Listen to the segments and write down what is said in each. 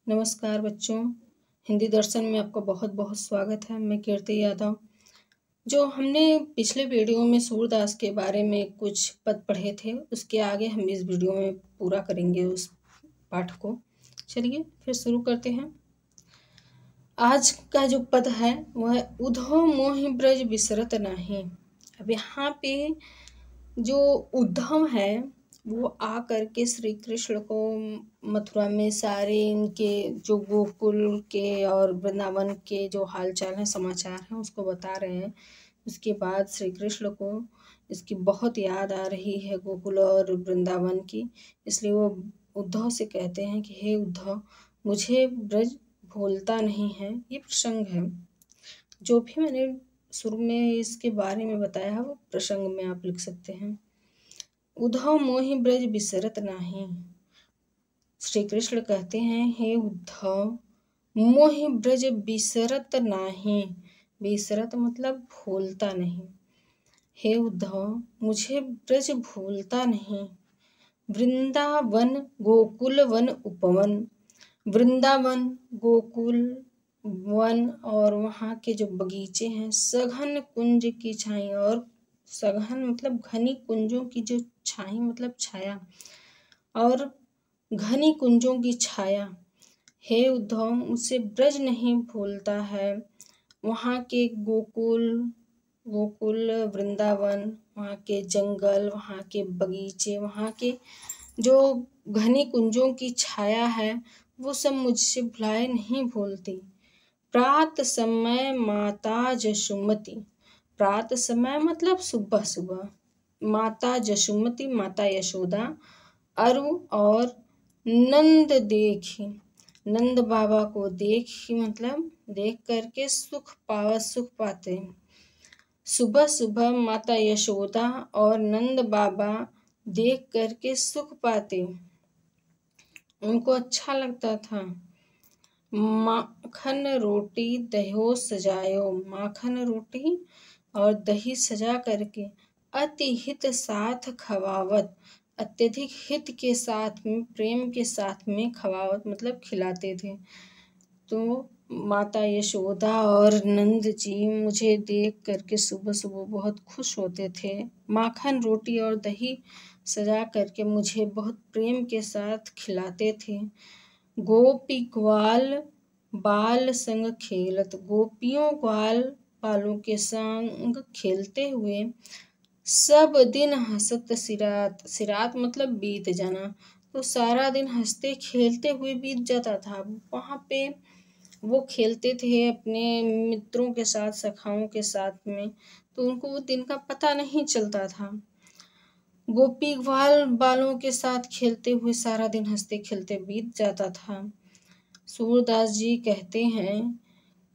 नमस्कार बच्चों, हिंदी दर्शन में आपका बहुत बहुत स्वागत है। मैं कीर्ति यादव। जो हमने पिछले वीडियो में सूरदास के बारे में कुछ पद पढ़े थे, उसके आगे हम इस वीडियो में पूरा करेंगे उस पाठ को। चलिए फिर शुरू करते हैं। आज का जो पद है वह उद्धव मोहि ब्रज बिसरत नाही। अब यहाँ पे जो उद्धव है वो आ करके श्री कृष्ण को मथुरा में सारे इनके जो गोकुल के और वृंदावन के जो हालचाल हैं, समाचार हैं, उसको बता रहे हैं। उसके बाद श्री कृष्ण को इसकी बहुत याद आ रही है गोकुल और वृंदावन की, इसलिए वो उद्धव से कहते हैं कि हे उद्धव, मुझे ब्रज भूलता नहीं है। ये प्रसंग है। जो भी मैंने शुरू में इसके बारे में बताया है वो प्रसंग में आप लिख सकते हैं। उद्धव मोहि ब्रज बिसरत नाही। श्री कृष्ण कहते हैं हे उद्धव, मोहि ब्रज बिसरत नाही। बिसरत मतलब भूलता नहीं। हे उद्धव, मुझे ब्रज भूलता नहीं। वृंदावन गोकुल वन उपवन। वृंदावन, गोकुल, वन और वहाँ के जो बगीचे हैं, सघन कुंज की छाई। और सघन मतलब घनी कुंजों की जो छाई मतलब छाया, और घनी कुंजों की छाया। हे उद्धव, मुझसे ब्रज नहीं भूलता है। वहाँ के गोकुल, वृंदावन, वहाँ के जंगल, वहाँ के बगीचे, वहाँ के जो घनी कुंजों की छाया है, वो सब मुझसे भुलाए नहीं भूलती। प्रात समय माता जसुमती। प्रात समय मतलब सुबह सुबह। माता जसुमती, माता यशोदा, अरु और नंद देखी। नंद बाबा को देखी मतलब देख करके सुख पाते। सुबह सुबह माता यशोदा और नंद बाबा देख करके सुख पाते, उनको अच्छा लगता था। माखन रोटी दह्यो सजायो। माखन रोटी और दही सजा करके अति हित साथ खवावत। अत्यधिक हित के साथ में, प्रेम के साथ में खवावत मतलब खिलाते थे। तो माता यशोदा और नंद जी मुझे देख करके सुबह सुबह बहुत खुश होते थे। माखन रोटी और दही सजा करके मुझे बहुत प्रेम के साथ खिलाते थे। गोपी ग्वाल बाल संग खेलत। गोपियों ग्वाल बालों के संग खेलते हुए सब दिन हंसत सिरात। सिरात मतलब बीत जाना। तो सारा दिन हंसते खेलते हुए बीत जाता था। वहाँ पे वो खेलते थे अपने मित्रों के साथ, सखाओं के साथ में, तो उनको वो दिन का पता नहीं चलता था। गोपी ग्वाल बालों के साथ खेलते हुए सारा दिन हंसते खेलते बीत जाता था। सूरदास जी कहते हैं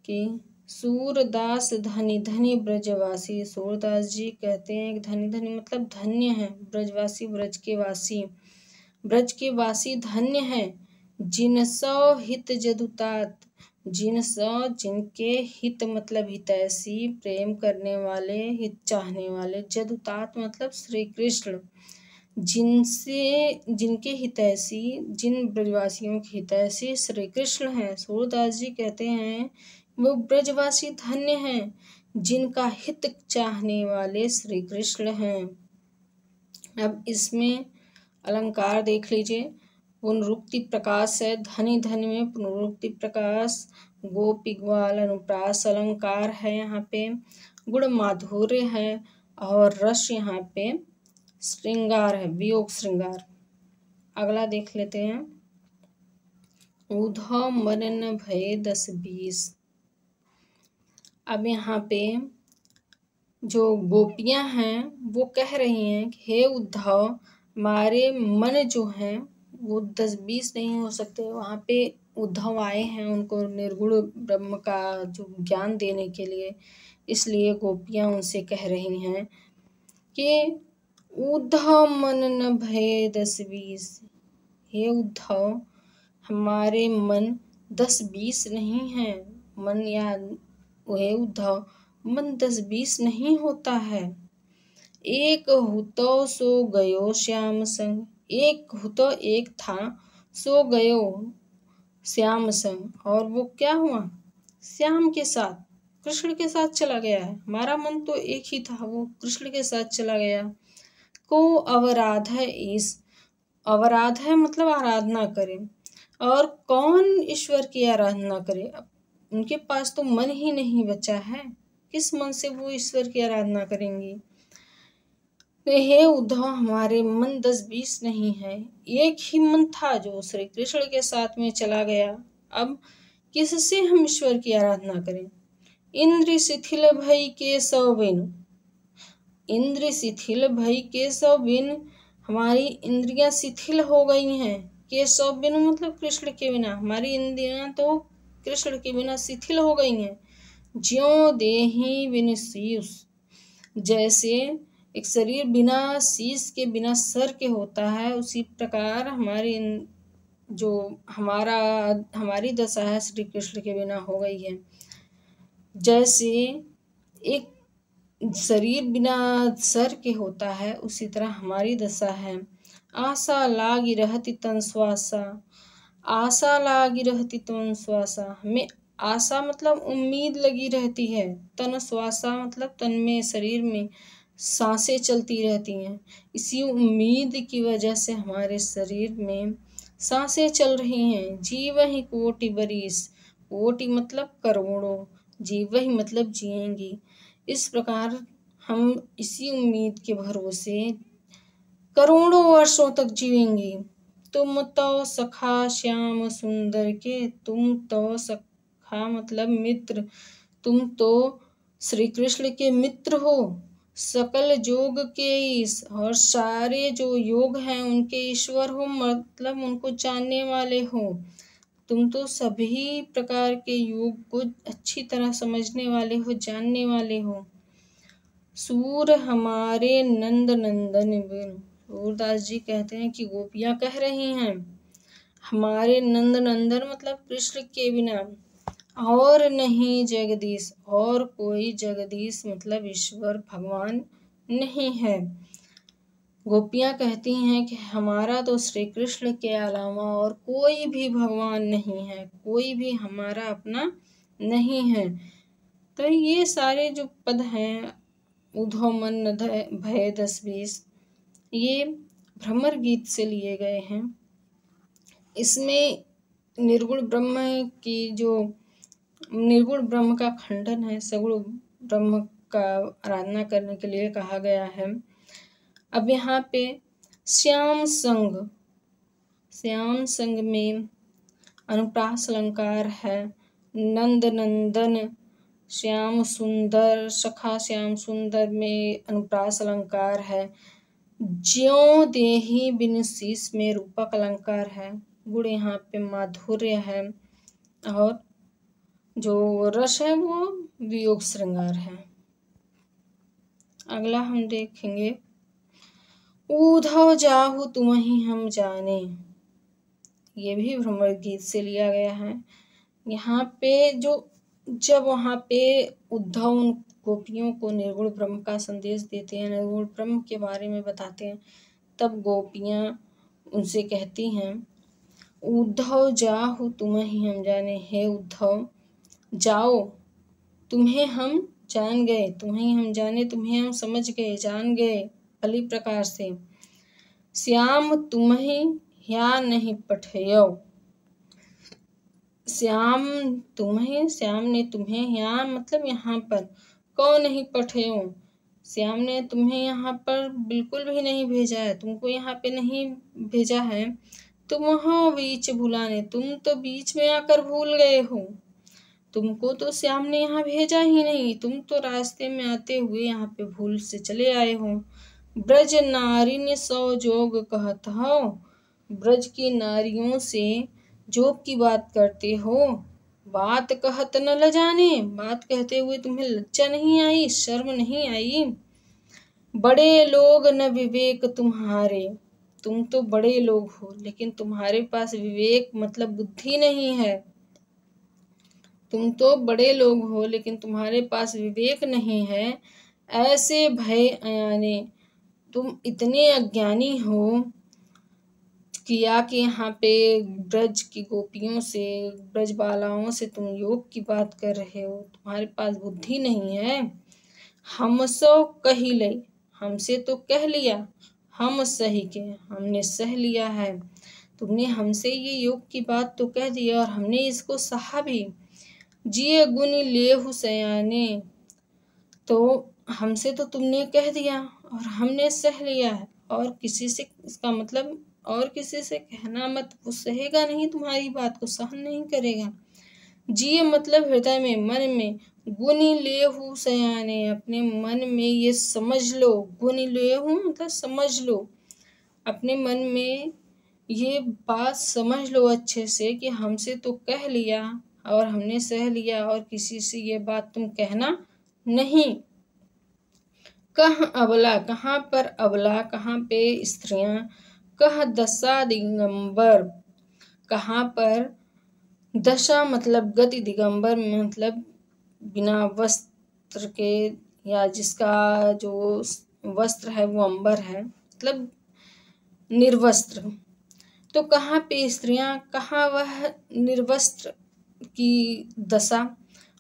कि सूरदास धनी धनी ब्रजवासी। सूरदास जी कहते हैं कि धनी धनी मतलब धन्य है, ब्रजवासी ब्रज के वासी। ब्रज के वासी धन्य है। जिनसो हित जदुतात। जिनसो जिनके हित मतलब हितैषी, प्रेम करने वाले, हित चाहने वाले। जदुतात मतलब श्री कृष्ण। जिनसे जिनके हितैषी, जिन ब्रजवासियों के हितैषी श्री कृष्ण हैं। सूरदास जी कहते हैं वो ब्रजवासी धन्य हैं जिनका हित चाहने वाले श्री कृष्ण हैं। अब इसमें अलंकार देख लीजिए। पुनरुक्ति प्रकाश है। धनी धनी में पुनरुक्ति प्रकाश। गोपी ग्वाल अनुप्रास अलंकार है यहाँ पे। गुण माधुर्य है और रस यहाँ पे श्रृंगार है, वियोग श्रृंगार। अगला देख लेते हैं। उद्धव मरन भय 10-20। अब यहाँ पे जो गोपियां हैं वो कह रही हैं कि हे उद्धव, हमारे मन जो हैं वो 10-20 नहीं हो सकते। वहाँ पे उद्धव आए हैं उनको निर्गुण ब्रह्म का जो ज्ञान देने के लिए, इसलिए गोपियां उनसे कह रही हैं कि उद्धव मन न भय 10-20। हे उद्धव, हमारे मन 10-20 नहीं है। मन या हे उद्धव, मन 10-20 नहीं होता है। एक हुतो सो गयो श्याम संग। एक हुतो एक था, सो गयो श्याम संग। और वो क्या हुआ, श्याम के साथ, कृष्ण के साथ चला गया है। हमारा मन तो एक ही था, वो कृष्ण के साथ चला गया। को अवराध है इस, अवराध है मतलब आराधना करे। और कौन ईश्वर की आराधना करे, उनके पास तो मन ही नहीं बचा है, किस मन से वो ईश्वर की आराधना करेंगी। हे उद्धव, हमारे मन 10-20 नहीं है, एक ही मन था जो श्री कृष्ण के साथ में चला गया। अब किससे हम ईश्वर की आराधना करें। इंद्र शिथिल भई केशव बिनु, इंद्र शिथिल भई केशव बिन, हमारी इंद्रियां शिथिल हो गई हैं। केशव बिनु मतलब कृष्ण के बिना, हमारी इंद्रियां तो कृष्ण के बिना शिथिल हो गई हैं। ज्यों देहि बिन शीश, जैसे एक शरीर बिना शीश के, बिना सर के होता है, उसी प्रकार जो हमारी दशा है श्री कृष्ण के बिना हो गई है। जैसे एक शरीर बिना सर के होता है, उसी तरह हमारी दशा है। आशा लागी रहती तन श्वासा, आशा लागी रहती तन श्वासा, हमें आशा मतलब उम्मीद लगी रहती है। तन श्वासा मतलब तन में, शरीर में सांसें चलती रहती हैं। इसी उम्मीद की वजह से हमारे शरीर में सांसें चल रही हैं। जीव ही कोटि बरिस, कोटि मतलब करोड़ों, जीव ही मतलब जिएंगी। इस प्रकार हम इसी उम्मीद के भरोसे करोड़ों वर्षों तक जिएंगे। तुम तो सखा श्याम सुंदर के, तुम तो सखा मतलब मित्र, तुम तो श्री कृष्ण के मित्र हो। सकल योग के ईश, और सारे जो योग हैं उनके ईश्वर हो, मतलब उनको जानने वाले हो। तुम तो सभी प्रकार के योग को अच्छी तरह समझने वाले हो, जानने वाले हो। सूर हमारे नंद नंदन बिन, सूरदास जी कहते हैं कि गोपियां कह रही हैं हमारे नंद नंदन मतलब कृष्ण के बिना और नहीं जगदीश, और कोई जगदीश मतलब ईश्वर भगवान नहीं है। गोपियां कहती हैं कि हमारा तो श्री कृष्ण के अलावा और कोई भी भगवान नहीं है, कोई भी हमारा अपना नहीं है। तो ये सारे जो पद हैं, उद्धव मन भय 10-20, ये भ्रमर गीत से लिए गए हैं। इसमें निर्गुण ब्रह्म की जो निर्गुण ब्रह्म का खंडन है, सगुण ब्रह्म का आराधना करने के लिए कहा गया है। अब यहाँ पे श्याम संग में अनुप्रास अलंकार है। नंद नंदन, श्याम सुंदर, सखा श्याम सुंदर में अनुप्रास अलंकार है। ज्यों देहि बिन शीश में रूपक अलंकार है। गुण यहाँ पे माधुर्य है, और जो रस है वो वियोग श्रृंगार है। अगला हम देखेंगे उद्धव जाहु तुम्हि हम जाने, ये भी भ्रमर गीत से लिया गया है। यहाँ पे जब वहाँ पे उद्धव उन गोपियों को निर्गुण ब्रह्म का संदेश देते हैं, निर्गुण ब्रह्म के बारे में बताते हैं, तब गोपियाँ उनसे कहती हैं उद्धव जाहु तुम्हि हम जाने, हे उद्धव जाओ, तुम्हें हम जान गए, तुम्हें हम जाने, तुम्हें हम समझ गए, जान गए भली प्रकार से। श्याम तुम्हि या नहीं पठयो, श्याम ने तुम्हें, यहाँ मतलब यहाँ पर, कौन नहीं पठयो, श्याम ने तुम्हें यहाँ पर बिल्कुल भी नहीं भेजा है, तुमको यहाँ पे नहीं भेजा है। तुम हो बीच भुलाने, तुम तो बीच में आकर भूल गए हो, तुमको तो श्याम ने यहाँ भेजा ही नहीं, तुम तो रास्ते में आते हुए यहाँ पे भूल से चले आए हो। ब्रज नारी ने सौ जोग कहत हो, ब्रज की नारियों से जोग की बात करते हो। बात कहत न लजाने, बात कहते हुए तुम्हें लज्जा नहीं आई, शर्म नहीं आई। बड़े लोग न विवेक तुम्हारे, तुम तो बड़े लोग हो लेकिन तुम्हारे पास विवेक मतलब बुद्धि नहीं है। तुम तो बड़े लोग हो लेकिन तुम्हारे पास विवेक नहीं है। ऐसे भय अयाने, तुम इतने अज्ञानी हो किया कि यहाँ पे ब्रज की गोपियों से, ब्रज बालाओं से तुम योग की बात कर रहे हो, तुम्हारे पास बुद्धि नहीं है। हमसो कही लई, हमसे तो कह लिया, हम सही के, हमने सह लिया है। तुमने हमसे ये योग की बात तो कह दी और हमने इसको सहा भी। जिये गुनी लेहु सयाने, तो हमसे तो तुमने कह दिया और हमने सह लिया है, और किसी से, इसका मतलब और किसी से कहना मत, वो सहेगा नहीं, तुम्हारी बात को सहन नहीं करेगा। जिये मतलब हृदय में, मन में, गुनी लेहु सयाने, अपने मन में ये समझ लो, गुनी लेहु मतलब समझ लो, अपने मन में ये बात समझ लो अच्छे से कि हमसे तो कह लिया और हमने सह लिया, और किसी से ये बात तुम कहना नहीं। कह अबला, कहाँ पर अबला, कहाँ पे स्त्रियां, कह दशा दिगंबर, कहाँ पर दशा मतलब गति, दिगंबर मतलब बिना वस्त्र के, या जिसका जो वस्त्र है वो अंबर है, मतलब निर्वस्त्र। तो कहाँ पे स्त्रियां, कहाँ वह निर्वस्त्र की दशा।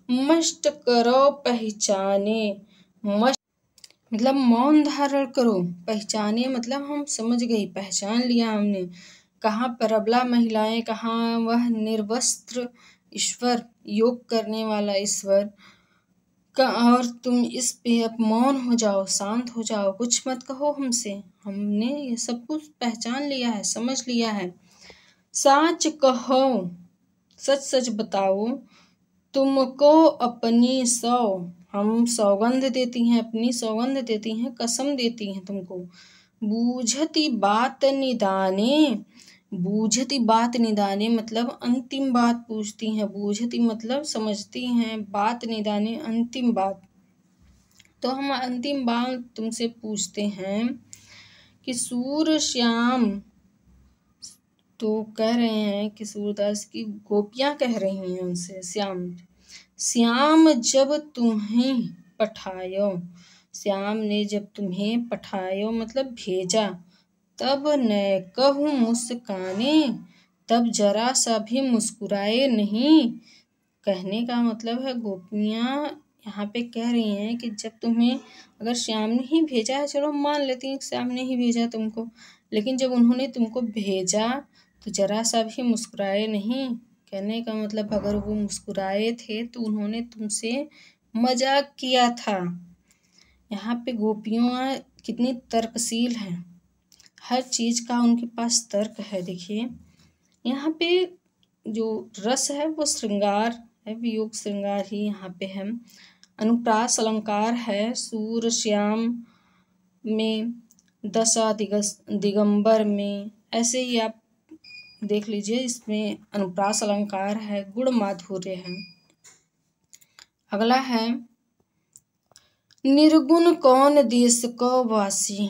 मष्ट करो पहचाने, मष्ट मतलब मौन धारण करो, पहचाने मतलब हम समझ गई, पहचान लिया हमने। कहाँ पर अबला महिलाएं, कहाँ वह निर्वस्त्र ईश्वर, योग करने वाला ईश्वर का, और तुम इस पे अब मौन हो जाओ, शांत हो जाओ, कुछ मत कहो हमसे, हमने ये सब कुछ पहचान लिया है, समझ लिया है। साच कहो, सच सच बताओ, तुमको अपनी सौ, हम सौगंध देती हैं, अपनी सौगंध देती हैं, कसम देती हैं तुमको। बूझती बात निदाने, बूझती बात निदाने मतलब अंतिम बात पूछती हैं, बूझती मतलब समझती हैं, बात निदाने अंतिम बात। तो हम अंतिम बात तुमसे पूछते हैं कि सूर श्याम, तो कह रहे हैं कि सूरदास की गोपियां कह रही हैं उनसे, श्याम, श्याम जब तुम्हें पठायो, श्याम ने जब तुम्हें पठायो मतलब भेजा, तब न कहूँ मुस्काने, तब जरा सा भी मुस्कुराए नहीं। कहने का मतलब है गोपियाँ यहाँ पे कह रही हैं कि जब तुम्हें, अगर श्याम ने ही भेजा है, चलो मान लेती हैं श्याम ने ही भेजा तुमको, लेकिन जब उन्होंने तुमको भेजा तो जरा सा भी मुस्कुराए नहीं। कहने का मतलब अगर वो मुस्कुराए थे तो उन्होंने तुमसे मजाक किया था। यहाँ पे गोपियाँ कितनी तर्कशील हैं, हर चीज़ का उनके पास तर्क है। देखिए यहाँ पे जो रस है वो श्रृंगार है, वियोग श्रृंगार ही यहाँ पे है। अनुप्रास अलंकार है सूर श्याम में, दशा दिगंबर में, ऐसे ही आप देख लीजिए, इसमें अनुप्रास अलंकार है, गुण माधुर्य है। अगला है निर्गुण कौन देश को वासी,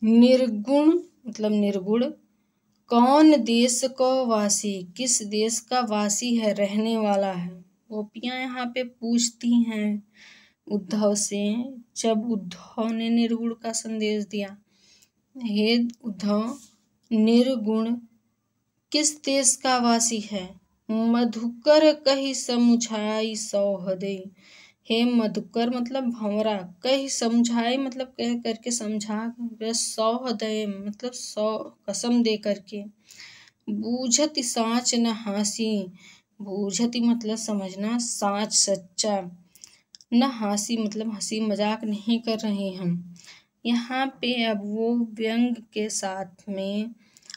निर्गुण मतलब निर्गुण, कौन देश को वासी, किस देश का वासी है, रहने वाला है। गोपियाँ यहाँ पे पूछती हैं उद्धव से, जब उद्धव ने निर्गुण का संदेश दिया, हे उद्धव, निर्गुण किस देश का वासी है। मधुकर कही समुझाई सौहदय, हे मधुकर मतलब भंवरा, कही समझाए मतलब कह करके समझा, सौहदय मतलब सौ कसम दे करके। बूझति साँच न हासी, बूझति मतलब समझना, साँच सच्चा, न हासी मतलब हंसी मजाक नहीं कर रहे हम। यहाँ पे अब वो व्यंग के साथ में,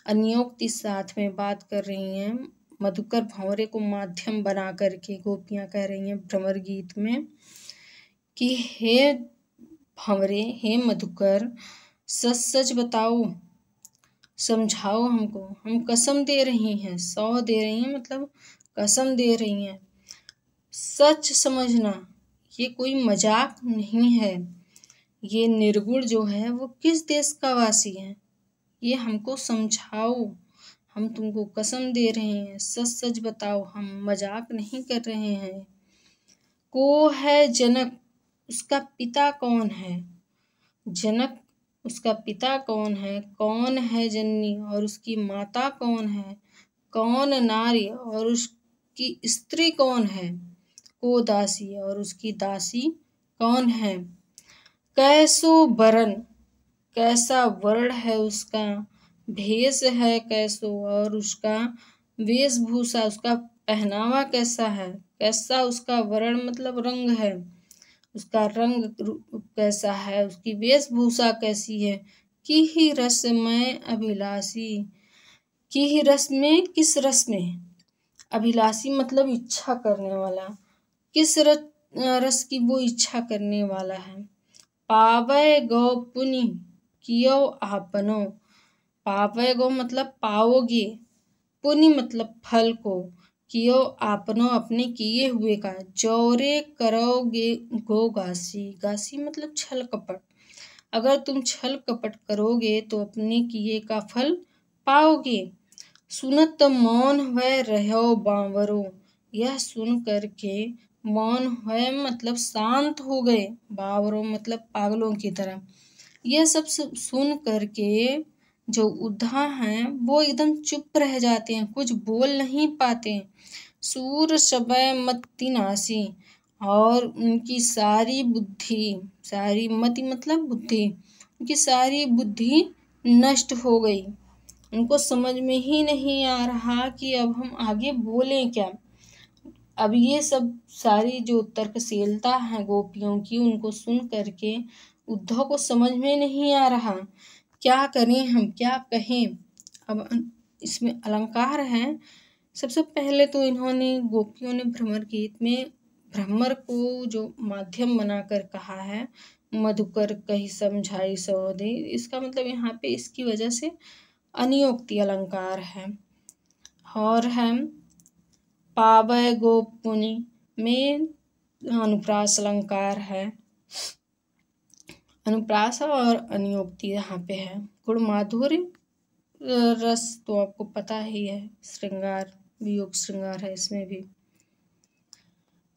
अन्योक्ति साथ में बात कर रही हैं। मधुकर भंवरे को माध्यम बना करके गोपियाँ कह रही हैं भ्रमर गीत में कि हे भंवरे, हे मधुकर, सच सच बताओ, समझाओ हमको, हम कसम दे रही हैं, सौ दे रही हैं मतलब कसम दे रही हैं, सच समझना, ये कोई मजाक नहीं है। ये निर्गुण जो है वो किस देश का वासी है, ये हमको समझाओ, हम तुमको कसम दे रहे हैं, सच सच बताओ, हम मजाक नहीं कर रहे हैं। को है जनक, उसका पिता कौन है। जनक उसका पिता कौन है जननी और उसकी माता कौन है, कौन नारी और उसकी स्त्री कौन है, को दासी और उसकी दासी कौन है, कैसो वरण कैसा वर्ण है उसका, भेष है कैसो और उसका वेशभूषा उसका पहनावा कैसा है, कैसा उसका वर्ण मतलब रंग है, उसका रंग कैसा है, उसकी वेशभूषा कैसी है। कि ही रस में अभिलाषी, कि ही रस में किस रस में, अभिलाषी मतलब इच्छा करने वाला, किस रस की वो इच्छा करने वाला है। पावै गो पुनि कियो आपनो, पावै गो मतलब पाओगे, पुनि मतलब फल को, कियो आपनो अपने किए हुए का, जौरे करोगे गो गासी, गासी मतलब छल कपट, अगर तुम छल कपट करोगे तो अपने किए का फल पाओगे। सुनत मौन हुए रहो बावरो, यह सुन करके मौन हुए मतलब शांत हो गए, बावरो मतलब पागलों की तरह। यह सब सुन करके जो उद्धा हैं वो एकदम चुप रह जाते हैं, कुछ बोल नहीं पाते। सूर सबय मति नासी, और उनकी सारी बुद्धि, सारी मति मतलब बुद्धि, उनकी सारी बुद्धि नष्ट हो गई। उनको समझ में ही नहीं आ रहा कि अब हम आगे बोलें क्या। अब ये सब सारी जो तर्कशीलता है गोपियों की, उनको सुन करके उद्धव को समझ में नहीं आ रहा क्या करें हम, क्या कहें। अब इसमें अलंकार है। सबसे पहले तो इन्होंने गोपियों ने भ्रमर गीत में भ्रमर को जो माध्यम बनाकर कहा है, मधुकर कही समझाई सौदे, इसका मतलब यहाँ पे इसकी वजह से अनियोक्ति अलंकार है। और है पावै गो पुनि में अनुप्रास अलंकार है, अनुप्रास और अनियोक्ति यहाँ पे है। गुण माधुर्य रस तो आपको पता ही है, श्रृंगार वियोग श्रृंगार है इसमें भी।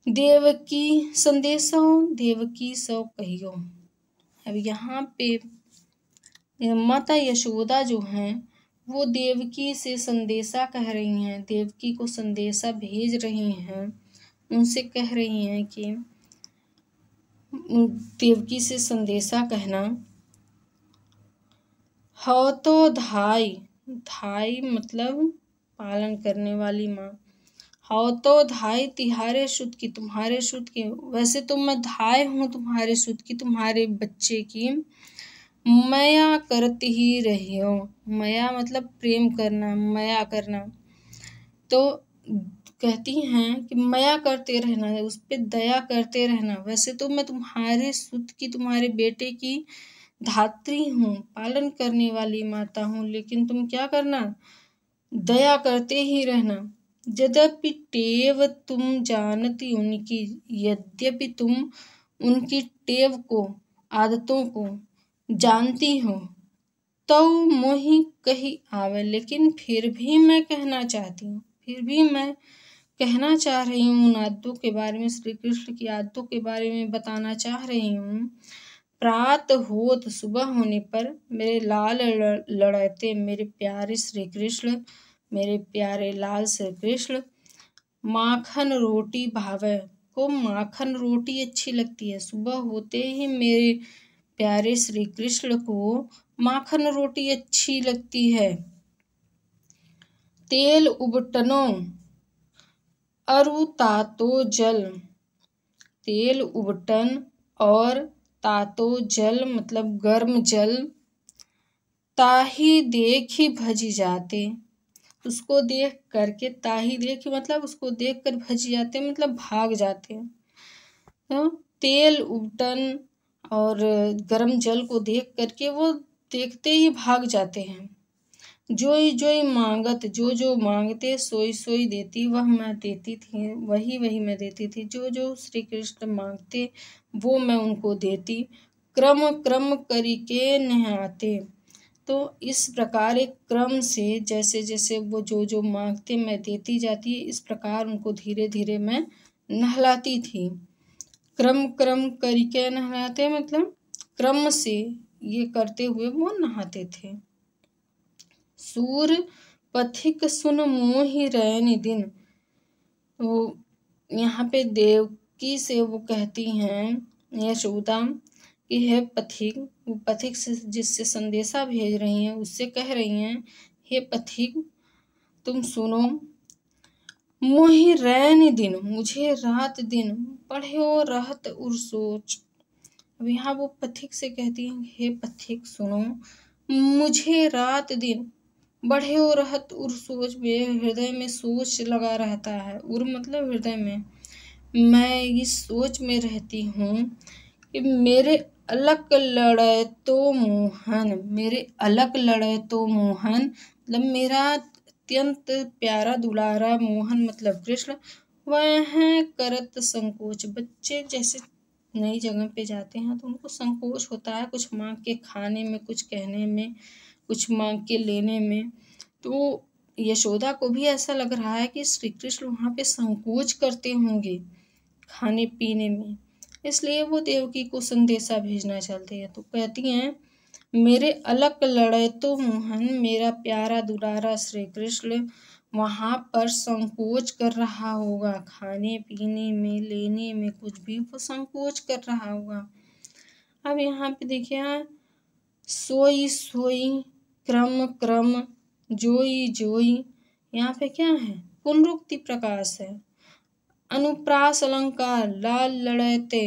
देवकी संदेशो देवकी सो कहियो, अब यहाँ पे माता यशोदा जो हैं वो देवकी से संदेशा कह रही हैं, देवकी को संदेशा भेज रही हैं, उनसे कह रही हैं कि देवकी से संदेशा कहना। हो तो धाई, धाई मतलब पालन करने वाली माँ, हो तो धाई तिहारे सुत की, तुम्हारे सुत की, वैसे तो मैं धाय हूँ तुम्हारे सुत की, तुम्हारे बच्चे की, मया करती ही रही हो, मया मतलब प्रेम करना, मया करना, तो कहती हैं कि मया करते रहना, उस पर दया करते रहना। वैसे तो मैं तुम्हारे सुत की, तुम्हारे बेटे की धात्री हूँ, पालन करने वाली माता हूँ, लेकिन तुम क्या करना, दया करते ही रहना। यद्यपि टेव तुम जानती उनकी, यद्यपि तुम उनकी टेव को, आदतों को जानती हो, तो मोही कही आवे, लेकिन फिर भी मैं कहना चाहती हूँ, फिर भी मैं कहना चाह रही हूँ उन आदतों के बारे में, श्री कृष्ण की आदतों के बारे में बताना चाह रही हूँ। प्रात होत सुबह होने पर मेरे लाल लड़ते, मेरे प्यारे श्री कृष्ण, मेरे प्यारे लाल श्री कृष्ण, माखन रोटी भावे, को माखन रोटी अच्छी लगती है। सुबह होते ही मेरे प्यारे श्री कृष्ण को माखन रोटी अच्छी लगती है। तेल उबटनो अरु तातो जल, तेल उबटन और तातो जल मतलब गर्म जल, ताही देखी भजी जाते, उसको देख करके, ताही देखी मतलब उसको देख कर, भजी जाते मतलब भाग जाते हैं। तो तेल उबटन और गर्म जल को देख करके वो देखते ही भाग जाते हैं। जोई जोई मांगत, जो जो मांगते सोई सोई देती, वह मैं देती थी, वही वही मैं देती थी, जो जो श्री कृष्ण मांगते वो मैं उनको देती। क्रम क्रम करिके नहाते, तो इस प्रकार एक क्रम से जैसे जैसे वो जो जो मांगते मैं देती जाती, इस प्रकार उनको धीरे धीरे मैं नहलाती थी। क्रम क्रम करिके नहलाते मतलब क्रम से, ये करते हुए वो नहाते थे। सूर पथिक सुन मोहि रैन दिन। तो यहाँ पे देवकी से वो कहती हैं यशोदा कि हे पथिक, वो पथिक से जिससे संदेशा भेज रही हैं उससे कह रही हैं, हे पथिक तुम सुनो, मोहि रैन दिन, मुझे रात दिन पढ़्यो रहत उर सोच। अब यहाँ वो पथिक से कहती हैं, हे पथिक सुनो, मुझे रात दिन बढ़्यो रहत उर सोच, मेरे हृदय में सोच लगा रहता है। उर मतलब हृदय में। मैं इस सोच में रहती हूँ कि मेरे अलग लड़े तो मोहन, मेरे अलग लड़े तो मोहन, मतलब मेरा अत्यंत प्यारा दुलारा मोहन मतलब कृष्ण, वह करत संकोच। बच्चे जैसे नई जगह पे जाते हैं तो उनको संकोच होता है कुछ मांग के खाने में, कुछ कहने में, कुछ मांग के लेने में। तो यशोदा को भी ऐसा लग रहा है कि श्री कृष्ण वहाँ पे संकोच करते होंगे खाने पीने में, इसलिए वो देवकी को संदेशा भेजना चाहते हैं। तो कहती हैं, मेरे अलग लड़े तो मोहन, मेरा प्यारा दुलारा श्री कृष्ण वहाँ पर संकोच कर रहा होगा, खाने पीने में, लेने में, कुछ भी वो संकोच कर रहा होगा। अब यहाँ पे देखिए, सोई सोई क्रम क्रम जोई जोई, यहाँ पे क्या है, पुनरुक्ति प्रकाश है। अनुप्रास अलंकार, लाल लड़ते,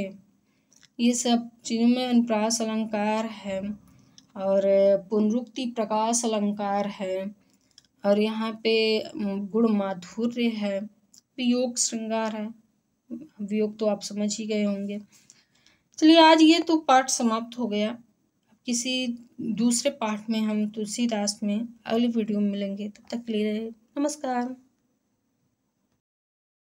ये सब चीज़ों में अनुप्रास अलंकार है और पुनरुक्ति प्रकाश अलंकार है। और यहाँ पे गुण माधुर्य है, वियोग श्रृंगार है। वियोग तो आप समझ ही गए होंगे। चलिए आज ये तो पाठ समाप्त हो गया। किसी दूसरे पाठ में हम तुलसीदास में अगली वीडियो में मिलेंगे। तब तक के लिए नमस्कार।